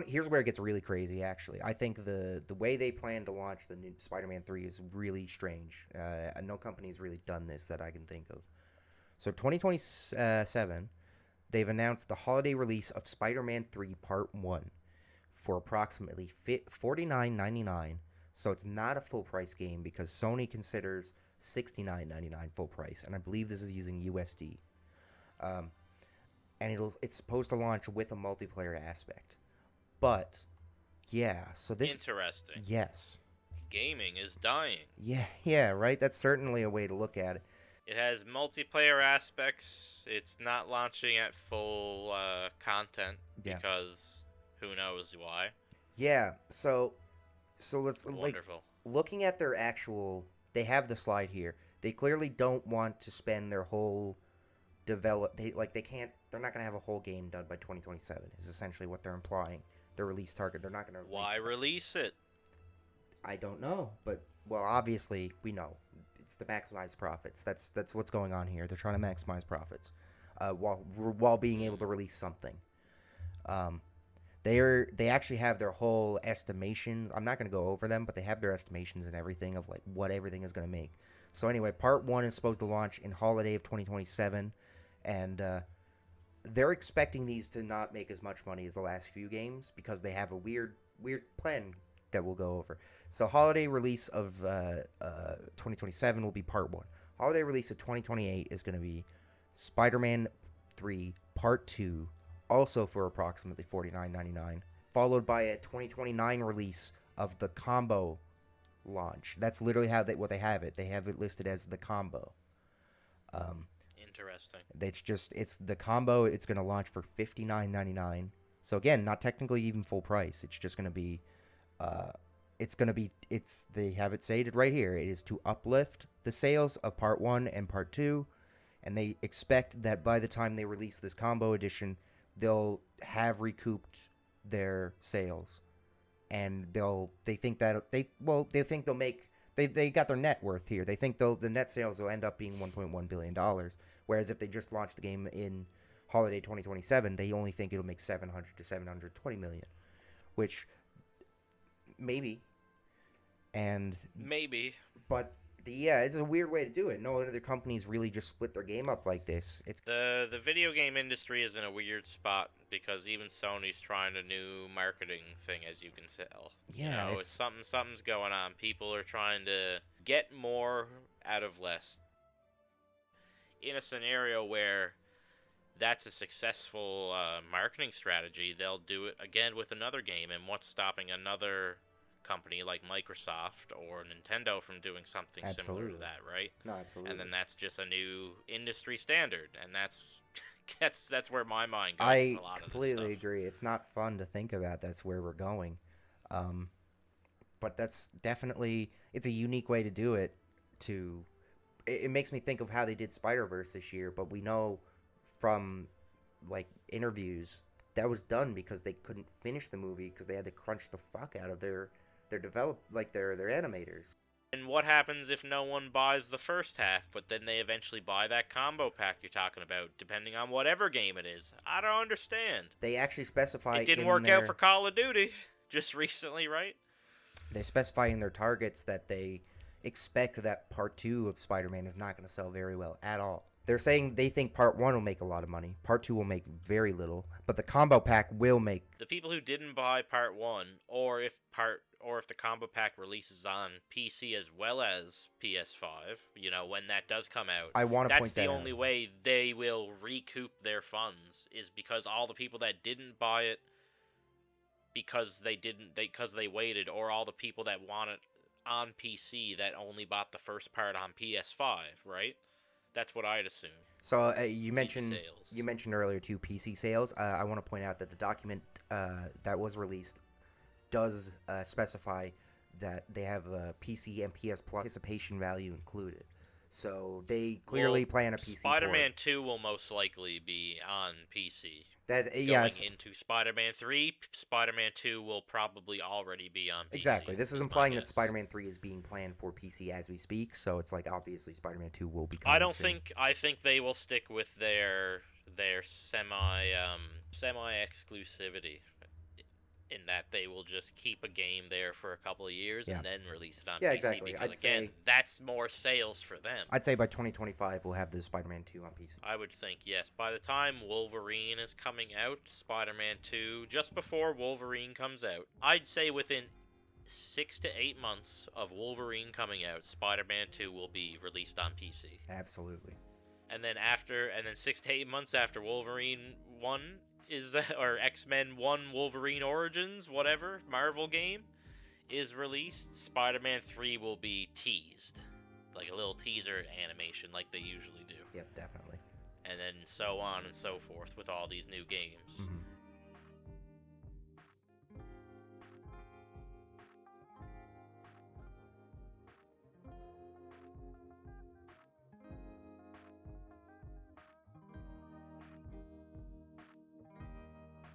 Here's where it gets really crazy. Actually, I think the way they plan to launch the new Spider-Man 3 is really strange. No company's really done this that I can think of. So 2027, they've announced the holiday release of Spider-Man 3 Part 1 for approximately $49.99. So it's not a full price game because Sony considers $69.99 full price, and I believe this is using USD. Um, and it's supposed to launch with a multiplayer aspect. But yeah, so this Interesting. yes. Gaming is dying. Yeah, right? That's certainly a way to look at it. It has multiplayer aspects. It's not launching at full content Yeah. because who knows why. Yeah, so let's like Wonderful. looking at their actual they have the slide here. They clearly don't want to spend their whole they can't they're not going to have a whole game done by 2027 is essentially what they're implying. Their release target, they're not going to Why reach that. release it? I don't know, but well, obviously we know it's to maximize profits. That's what's going on here. They're trying to maximize profits, while being able to Hmm. release something. Um, they actually have their whole estimations. I'm not going to go over them, but they have their estimations and everything of like what everything is going to make. So anyway, part one is supposed to launch in holiday of 2027, and they're expecting these to not make as much money as the last few games because they have a weird plan that we'll go over. So holiday release of 2027 will be part one. Holiday release of 2028 is going to be Spider-Man 3 Part 2, also for approximately $49.99, followed by a 2029 release of the combo launch. That's literally what they have it. They have it listed as the combo. Um, Interesting. it's the combo. It's going to launch for $59.99. So again, not technically even full price. It's just going to be, uh, they have it stated right here. It is to uplift the sales of part one and part two, and they expect that by the time they release this combo edition, they'll have recouped their sales, and they think they'll make they got their net worth here. They think the net sales will end up being $1.1 billion, whereas if they just launch the game in holiday 2027, they only think it'll make 700 to 720 million, which maybe and Maybe. but yeah, it's a weird way to do it. No other companies really just split their game up like this. It's The video game industry is in a weird spot because even Sony's trying a new marketing thing, as you can tell. You yeah, know, it's it's something's going on. People are trying to get more out of less. In a scenario where that's a successful marketing strategy, they'll do it again with another game. And what's stopping another company like Microsoft or Nintendo from doing something similar to absolutely that, right? no, And then absolutely. that's just a new industry standard, and that's that's where my mind goes with I a lot of this completely stuff. agree. It's not fun to think about. That's where we're going. Um, but that's definitely it's a unique way to do it. To it makes me think of how they did Spider Verse this year. But we know from like interviews that was done because they couldn't finish the movie because they had to crunch the fuck out of their animators. And what happens if no one buys the first half, but then they eventually buy that combo pack you're talking about, depending on whatever game it is? I don't understand. They actually specify It didn't in work out for their Call of Duty just recently, right? they specify in their targets that they expect that part two of Spider-Man is not going to sell very well at all. They're saying they think part one will make a lot of money, part two will make very little, but the combo pack will make. The people who didn't buy part 1 or if the combo pack releases on PC as well as PS5, you know, when that does come out, I want to that's point the that out. only way they will recoup their funds is because all the people that didn't buy it because they waited, or all the people that want it on PC that only bought the first part on PS5, right? That's what I'd assume. So PC sales. you mentioned earlier too PC sales. I want to point out that the document that was released does specify that they have a PC and PS Plus participation value included. So they clearly Well, plan a PC port. Spider-Man 2 will most likely be on PC. That Going yes, into Spider-Man 3, Spider-Man 2 will probably already be on exactly. PC, This is is my implying that guess. Spider-Man 3 is being planned for PC as we speak. So it's like obviously Spider-Man 2 will be I coming don't soon. think I think they will stick with their semi exclusivity. in that they will just keep a game there for a couple of years Yeah. and then release it on Yeah, PC exactly. because again, that's more sales for them. I'd say by 2025 we'll have the Spider-Man 2 on PC. I would think yes. By the time Wolverine is coming out, Spider-Man 2, just before Wolverine comes out, I'd say within 6 to 8 months of Wolverine coming out, Spider-Man 2 will be released on PC. Absolutely. And then 6 to 8 months after Wolverine 1 is or X-Men 1 Wolverine Origins, whatever, Marvel game is released, Spider-Man 3 will be teased. Like a little teaser animation like they usually do. Yep, definitely. And then so on and so forth with all these new games. Mm-hmm.